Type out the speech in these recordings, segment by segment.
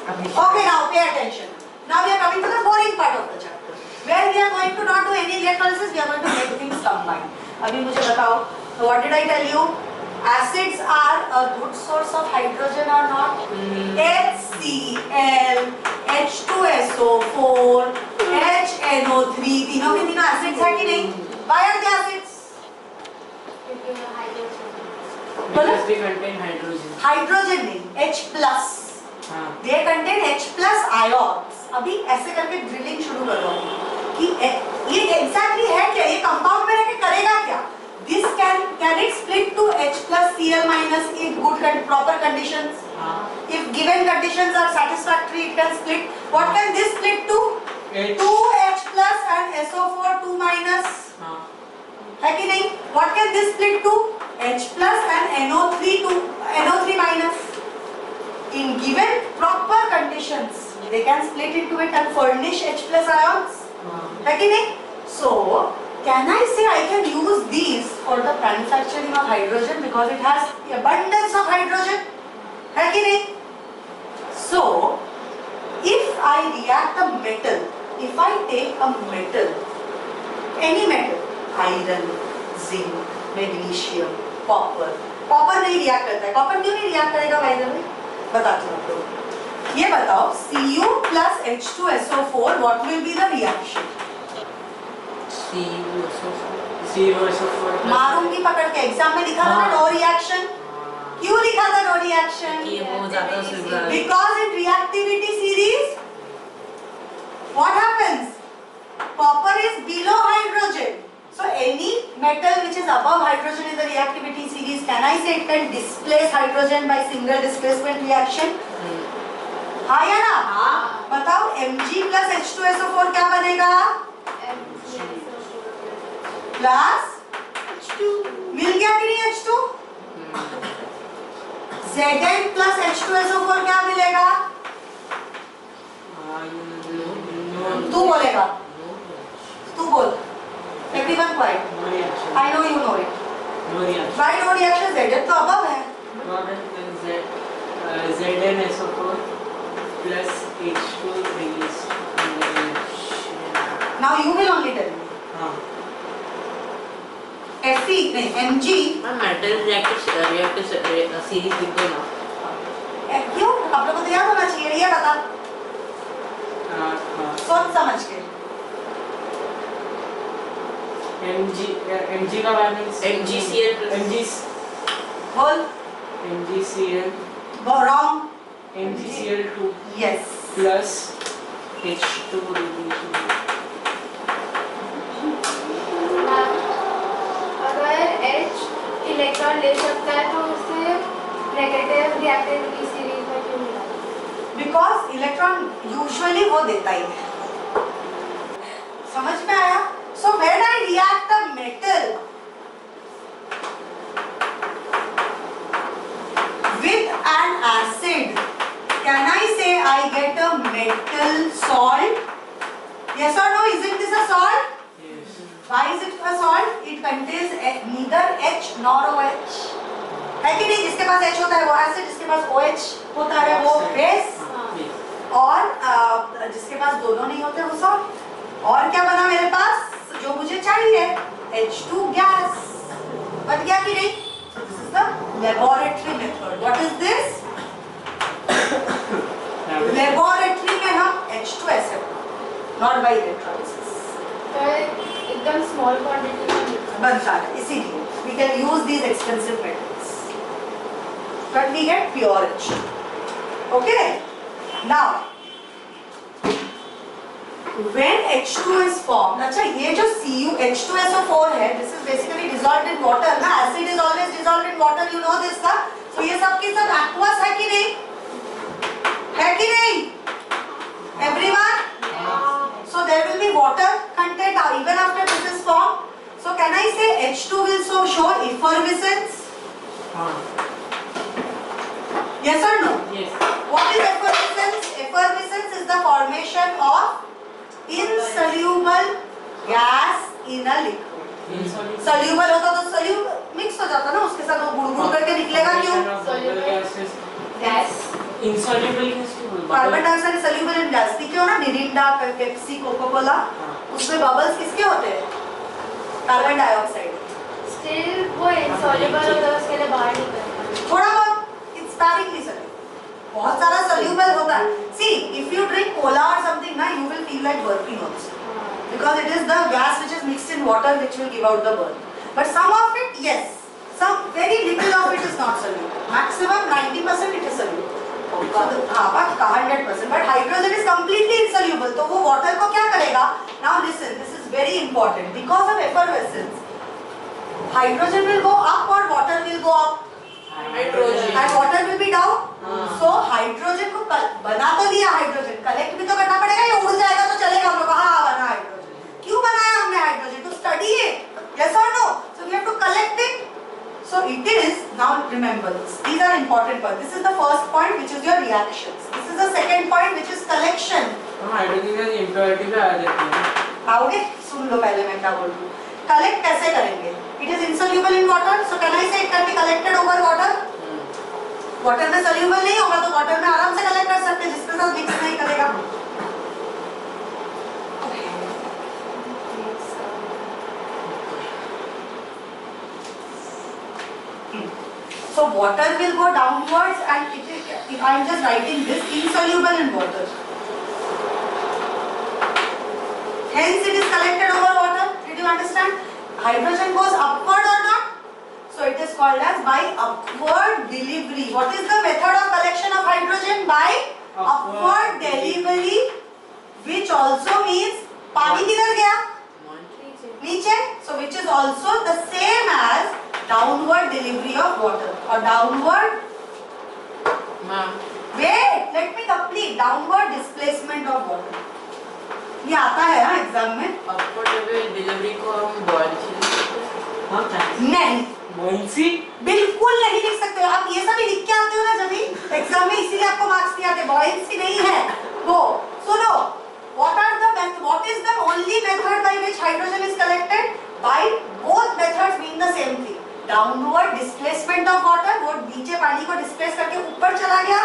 Okay, now pay attention. Now we are coming to the boring part of the chapter, where we are going to not do any electrolysis. We are going to make things combine. अभी मुझे बताओ, what did I tell you? Acids are a good source of hydrogen or not? HCl, H2SO4, HNO3, तीनों के तीनों acids है कि नहीं? Why are they acids? Because they contain hydrogen. Hydrogen नहीं, H plus. They contain H plus ions. अभी ऐसे करके ड्रिलिंग शुरू करो कि ये एग्जैक्टली है क्या, ये कंपाउंड में रहकर करेगा क्या? This can it split to H plus Cl minus in good proper conditions? If given conditions are satisfactory, it can split. What can this split to? 2H plus and SO4 2 minus. है कि नहीं? What can this split to? H plus and NO3 minus. In given proper conditions, they can split into it and furnish H plus ions. है कि नहीं? So, can I say I can use these for the manufacturing of hydrogen because it has abundance of hydrogen? है कि नहीं? So, if I react a metal, if I take a metal, any metal, iron, zinc, magnesium, copper नहीं react करता है. Copper क्यों नहीं react करेगा by the way? बताती हूँ आपको. ये बताओ, Cu plus H2SO4, what will be the reaction? CuSO4. मारूंगी पकड़ के. एग्जाम में लिखा था ना no reaction. क्यों लिखा था no reaction? Because in reactivity series, what happens? Copper is below hydrogen. So any metal which is above hydrogen in the reactivity series, can I say it can displace hydrogen by single displacement reaction? हाँ या ना? हाँ. बताओ Mg plus H2SO4 क्या बनेगा? Plus H2. मिल गया कि नहीं H2? Zn plus H2SO4 क्या मिलेगा? तू बोलेगा. तू बोल. Everyone quiet. No reaction. I know you know it. No reaction. Why no reaction? Zn तो above है. ZnSO4 plus H2 released. Now you will only tell me. Fe नहीं Mg. Metal reactor series लिख दो ना. क्यों? आप लोगों को तो याद होना चाहिए. ये बता. सोच समझ के. Mg का बैलेंस MgCl बोल. MgCl wrong. MgCl2 Yes. plus H2 released. अगर H इलेक्ट्रॉन ले सकता है तो उसे नेगेटिव रिएक्टिविटी सीरीज में क्यों मिला? Because electron usually वो देता ही है. समझ में आया? So when I react a metal with an acid, can I say I get a metal salt? Yes or no? Isn't this a salt? Yes. Why is it a salt? It contains neither H nor OH. है कि नहीं? जिसके पास H होता है वो acid, जिसके पास OH होता है वो base, और जिसके पास दोनों नहीं होते वो salt. और क्या बना मेरे पास? जो मुझे चाहिए H2 gas. बन गया कि नहीं? So this is the laboratory method. What is this? Laboratory में हम H2 accept, not by electrolysis. तो एकदम स्मॉल क्वांटिटी में बनता है, इसीलिए we can use these expensive metals, but we get pure H. Okay? Now, when H2 is formed, अच्छा ये जो H2SO4 है, this is basically dissolved in water ना. Acid is always dissolved in water, you know this ना. So ये सब के सब aqueous है कि नहीं? है कि नहीं? Everyone? So there will be water content even after this is formed. So can I say H2 will show effervescence? Yes or no? Yes. What is effervescence? Effervescence is the formation of insoluble gas in a liquid. Soluble होता तो soluble mix हो जाता ना, उसके साथ वो गुड़ गुड़ करके निकलेगा क्यों? Gas insoluble gas carbon dioxide is soluble in gas. देखिए हो ना मिरिंडा, पेप्सी, कोका कोला, उसमें बबल्स किसके होते हैं? Carbon dioxide. स्टिल वो इनसॉल्युबल होता है, उसके लिए बाहर निकलता थोड़ा बहुत इट्स स्पैरिंगली सोल्यूबल, बहुत सारा सोल्यूबल होता है। See if you drink Cola और समथिंग ना, you will feel like burping also, because it is the gas which is mixed in water which will give out the burn. But some of it, yes, some very little of it is not soluble. Maximum 90% it is soluble. हाँ पक्का 100%. But hydrogen is completely insoluble. तो वो water को क्या करेगा? Now listen, this is very important. Because of effervescence, hydrogen will go up or water will go up? Hydrogen And water will be down. So hydrogen को बना तो लिया, hydrogen collect भी तो करना पड़ेगा, ये उड़ जाएगा तो चलेगा हम लोग, हाँ बना हाइड्रोजन। क्यों बनाया हमने hydrogen? To study it, yes or no? So we have to collect it. So it is, now remember this, these are important points. This is the first point which is your reactions. This is the second point which is collection. Hydrogen की impurity भी आ जाती है। आओगे? सुन लो पहले मैं क्या बोल रही हूँ। कलेक्ट कैसे करेंगे? It is insoluble in water, so can I say it can be collected over water? Water में सोल्यूबल नहीं होगा तो वाटर में आराम से कलेक्ट कर सकते हैं, जिसके साथ मिक्स नहीं करेगा। So water will go downwards and it is, if I am just writing this, insoluble in water. Hence it is collected over water. Did you understand? Hydrogen goes upward or not? So it is called as by upward delivery. What is the method of collection of hydrogen? By upward delivery, which also means पानी किधर गया? नीचे. So which is also the same as downward delivery of water or downward. Wait, let me complete. Downward displacement of water. ये आता है हाँ exam में. Upward delivery को हम बॉइल नहीं. बॉइंसी बिल्कुल नहीं लिख सकते हो आप, ये सब ही लिख के आते हो ना जब भी एग्जाम में, इसीलिए आपको मार्क्स नहीं आते. बॉयंसी नहीं है वो. सुनो, what is the only method by which hydrogen is collected? By both methods mean the same thing. Downward displacement of water, वो नीचे पानी को डिस्प्लेस करके ऊपर चला गया,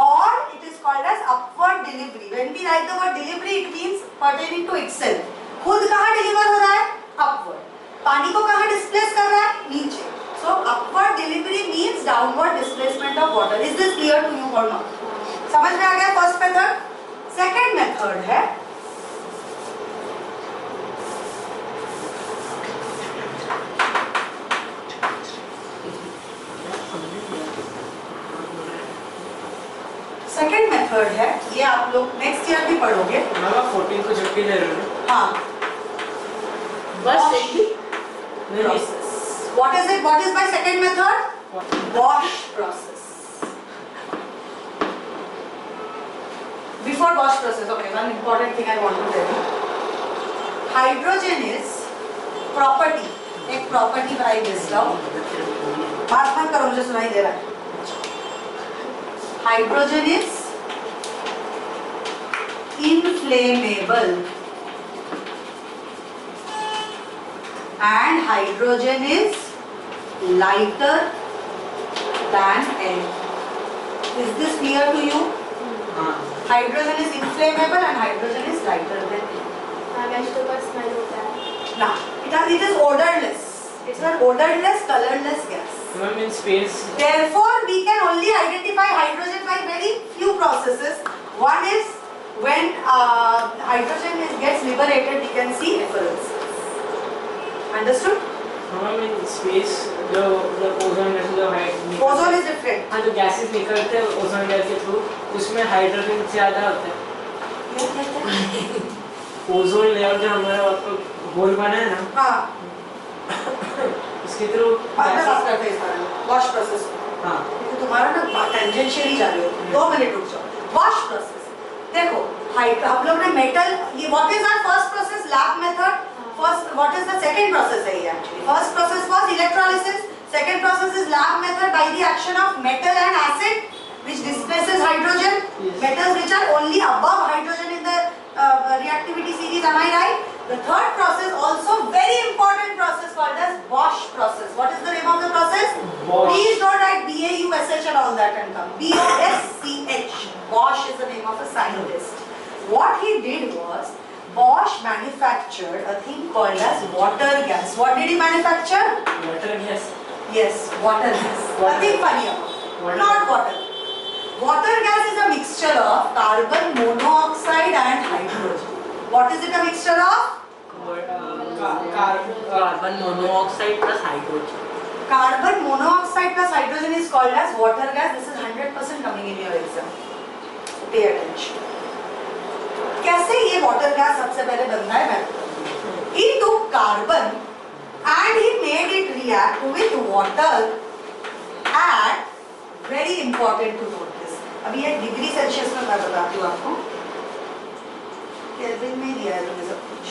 और it is called as upward delivery. When we write the word delivery, it means pertaining to itself. खुद कहाँ डिलीवर हो रहा है? Upward. पानी को कहाँ डिस्प्लेस कर रहा है? नीचे. So upward delivery means downward displacement of water. Is this clear to you or not? समझ में आ गया फर्स्ट मेथड? सेकंड मेथड है ये आप लोग नेक्स्ट ईयर भी पढ़ोगे. 14 को छुट्टी दे रहे हो. हाँ. बस एक ही Process. What is it? What is my second method? Wash process. Before wash process, okay, one important thing I want to tell you. Hydrogen is property. एक property write this down. बात मत करो, मुझे सुनाई दे रहा है. Hydrogen is inflammable. And hydrogen is lighter than air. Is this clear to you? Hydrogen is inflammable and hydrogen is lighter than air. Vegetable का smell होता है. Now, it is odorless. It's an odorless, colorless gas. Ma'am, in space. Therefore, we can only identify hydrogen by very few processes. One is when hydrogen gets liberated, we can see effervescence. Understood? Ma'am, in space, the ozone gas, जो है. Ozone is different. हाँ, जो gases निकलते हैं ozone gas के through, उसमें hydrogen ज्यादा होता है. ओजोन लेयर जो हमारा होल बना है ना, हाँ. उसके थ्रू. बाद में बात करते हैं इस बारे में. Wash process. हाँ. तो तुम्हारा ना टेंजेंशियल ही जा रही हो. 2 मिनट रुक जाओ. Wash process. देखो, हम लोग ने मेटल, ये what is our first process? Lab method. First, what is the second process है ये actually? First process was electrolysis. Second process is lab method by the action of metal and acid, which displaces hydrogen. Yes. Metals which are only above hydrogen in the reactivity series. Am I right? The third process, also very important process, called as wash process. What is the name of the process? Wash. Please don't write BAUSH and all that and come. BOSCH. Bosch is the name of a scientist. What he did was, Bosch manufactured a thing called as water gas. What did he manufacture? Water gas. Yes, water gas. Nothing funny about it. Not water. Water gas is a mixture of carbon monoxide and hydrogen. What is it a mixture of? Carbon monoxide plus hydrogen. Carbon monoxide plus hydrogen is called as water gas. This is 100% coming in your exam. So pay attention. कैसे ये water gas सबसे पहले बनता है मैं? He took carbon and he made it react with water at, very important to note this. अभी ये degree Celsius में मैं बताती हूँ आपको. केल्विन में दिया है तुम्हें सब कुछ.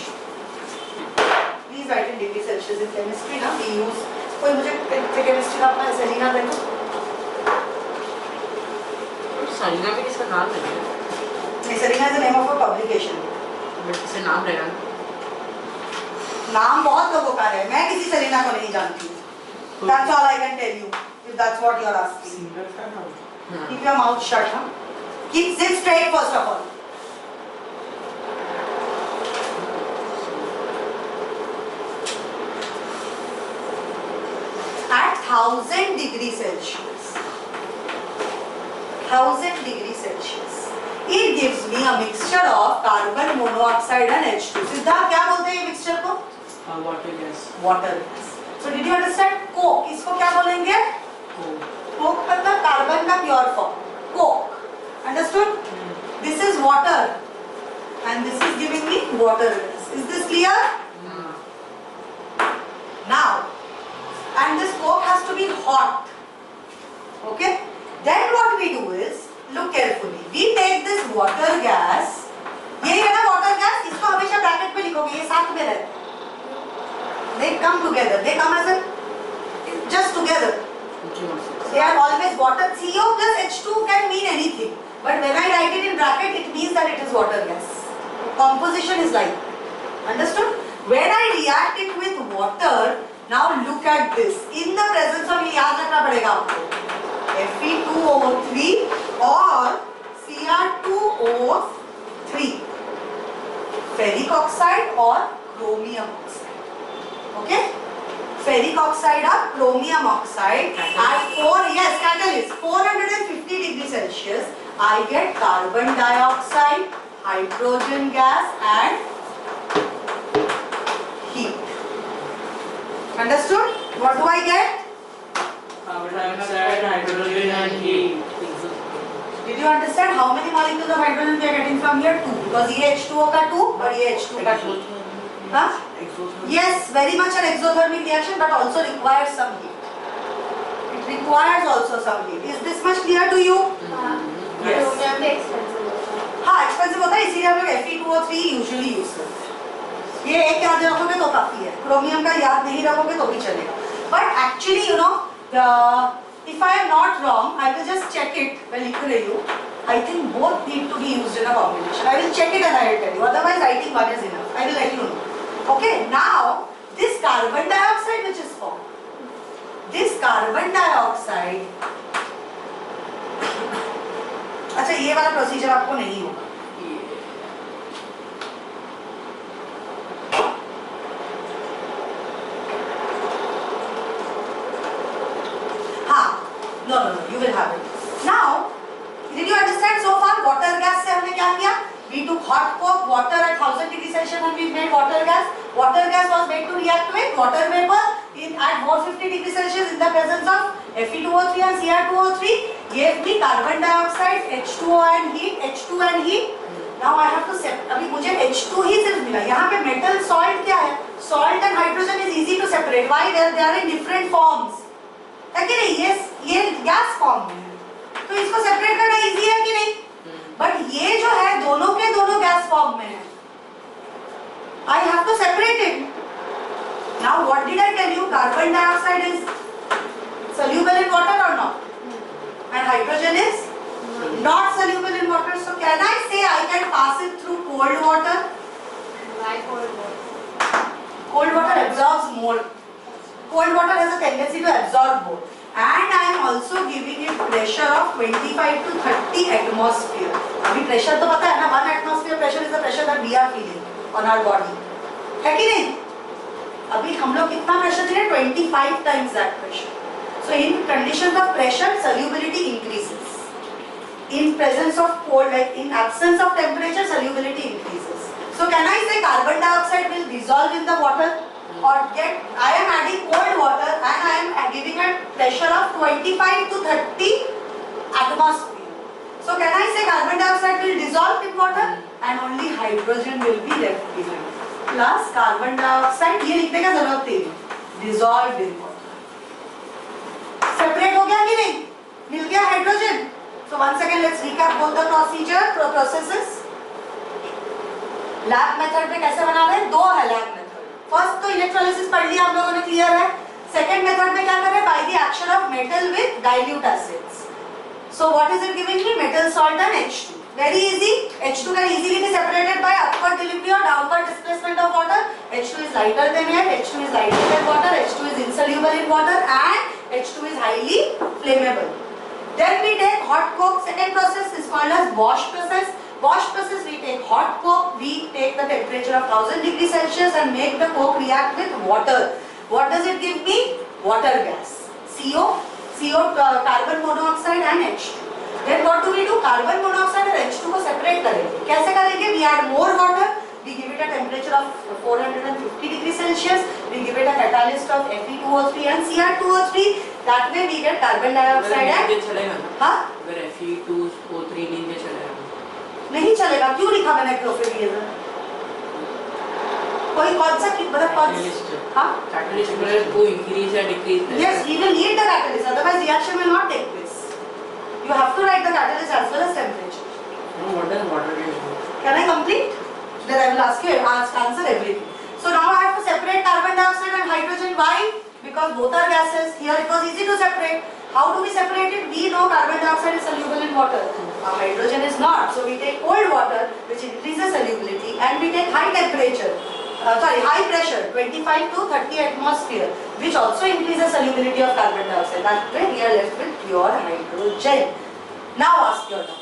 Please write in degree Celsius in chemistry ना. We use. कोई मुझे केमिस्ट्री का अपना सेलिना देखो. सेलिना भी किसका नाम है? नहीं, Selina is the name of a publication. But किसे नाम रहेगा? नाम बहुत लोगों का है. मैं किसी सेलिना को नहीं जानती. That's all I can tell you. If that's what you are asking. Singer का नाम. Keep your mouth shut, huh? Keep sit straight first of all. At 1000 degrees Celsius, 1000 degrees Celsius, it gives me a mixture of carbon monoxide and H2. Siddharth क्या बोलते हैं ये mixture को? Water gas. Water gas. So did you understand? Coke. इसको क्या बोलेंगे? Coke मतलब carbon का pure form. Coke. Understood? This is water, and this is giving me water gas. Is this clear? Now, and this coke has to be hot. Okay? Then what we do is, look carefully. We take this water gas. ये है ना water gas. इसको हमेशा bracket में लिखोगे. ये साथ में रहते. They come together. They come as a just together. They are always water. CO plus H2 can mean anything. But when I write it in bracket, it means that it is water gas. Composition is like that. Understood? When I react it with water, now look at this. In the presence of, ये याद रखना पड़ेगा आपको. Fe2O3 or Cr2O3. Ferric oxide or chromium oxide. Okay? Ferric oxide or chromium oxide at 450 degrees Celsius, I get carbon dioxide, hydrogen gas and heat. Understood? What do I get? Carbon dioxide, hydrogen and heat. Did you understand how many molecules of hydrogen we are getting from here? 2. Because ये H2O का 2 और ये H2 का 2. Huh? Yes, very much an exothermic reaction, but also requires some heat. It requires also some heat. Is this much clear to you? Yes. Chromium भी expensive होता है. हाँ, expensive होता है, इसीलिए हम लोग Fe2O3 usually use करते हैं. ये एक याद रखोगे तो काफी है. क्रोमियम का याद नहीं रखोगे तो भी चलेगा. But actually, you know, if I am not wrong, I will just check it when लिख रही हूँ. I think both need to be used in a combination. I will check it and I will tell you. Otherwise, writing one is enough. I will let you know. Okay, now this carbon dioxide which is formed, this carbon dioxide, अच्छा ये वाला procedure आपको नहीं होगा. हाँ, no, you will have it. Now, did you understand so far? Water gas से हमने क्या किया? We took hot coke, water at 1000 degrees Celsius and we made water gas. Water gas was made to react with water vapor at 450 degrees Celsius in the presence of Fe2O3 and Cr2O3. Gave me carbon dioxide, H2O and heat, H2 and heat. Now I have to separate. अभी मुझे H2 ही सिर्फ मिला. यहाँ पे metal salt क्या है? Salt and hydrogen is easy to separate. Why? They are in different forms. है कि नहीं? ये gas form में है. तो इसको separate करना easy है कि नहीं? But ये जो है दोनों के दोनों gas form में है. I have to separate it. Now what did I tell you? Carbon dioxide is soluble in water or not? And hydrogen is not soluble in water. So can I say I can pass it through cold water? Why cold water? Cold water absorbs more. Cold water has a tendency to absorb more. and I am also giving it pressure of 25 to 30 atmosphere. अभी pressure तो पता है ना, 1 atmosphere pressure is the pressure that we are feeling on our body, है कि नहीं? अभी हम लोग कितना pressure दे रहे हैं? 25 times that pressure. So in conditions of pressure, solubility increases. In presence of cold, like in absence of temperature, solubility increases. So can I say carbon dioxide will dissolve in the water? Or I am adding cold water and I am giving a pressure of 25 to 30 atmosphere. So can I say carbon dioxide will dissolve in water and only hydrogen will be left behind. Plus carbon dioxide, ये लिखने का जरूरत नहीं, dissolved in water. Separate हो गया कि नहीं? मिल गया hydrogen. So once again let's recap both the processes. Lab method में कैसे बना रहे हैं? दो है लैब मेथड. फर्स्ट तो इलेक्ट्रोलिसिस पढ़ लिया हम लोगों ने, क्लियर है. सेकंड मेथड में क्या कर रहे हैं? By the action of metal with dilute acids. So what is it giving me? Metal salt and H2. Very easy. H2 can easily be separated by upward delivery or downward displacement of water. H2 is lighter than air, H2 is lighter than water, H2 is insoluble in water and H2 is highly flammable. Then we take hot coke. Second process is called as wash process. Wash process, we take hot coke, we take the temperature of 1000 degrees Celsius and make the coke react with water. What does it give me? Water gas. CO, carbon monoxide and H2. Then what do we do? Carbon monoxide और H2 को separate करेंगे. कैसे करेंगे? We add more water. We give it a temperature of 450 degrees Celsius. We give it a catalyst of Fe2O3 and Cr2O3. That way we get carbon dioxide and. चलेगा ना? हाँ? अगर Fe2O3 नीचे चलेगा. नहीं चलेगा. क्यों लिखा मैंने क्लोरोफिल? कोई कौन सा मतलब कौन? हाँ? Catalyst को increase या decrease? Yes, we will need the catalyst. Otherwise reaction will not take place. You have to write the catalyst as well as temperature. No, what does water do? Can I complete? Then I will ask you answer everything. So now I have to separate carbon dioxide and hydrogen. Why? Because both are gases. Here it was easy to separate. How do we separate it? We know carbon dioxide is soluble in water. Hydrogen is not. So we take cold water, which increases solubility, and we take high temperature. High pressure, 25 to 30 atmosphere, which also increases solubility of carbon dioxide. That way we are left with pure hydrogen. Now ask your doubt.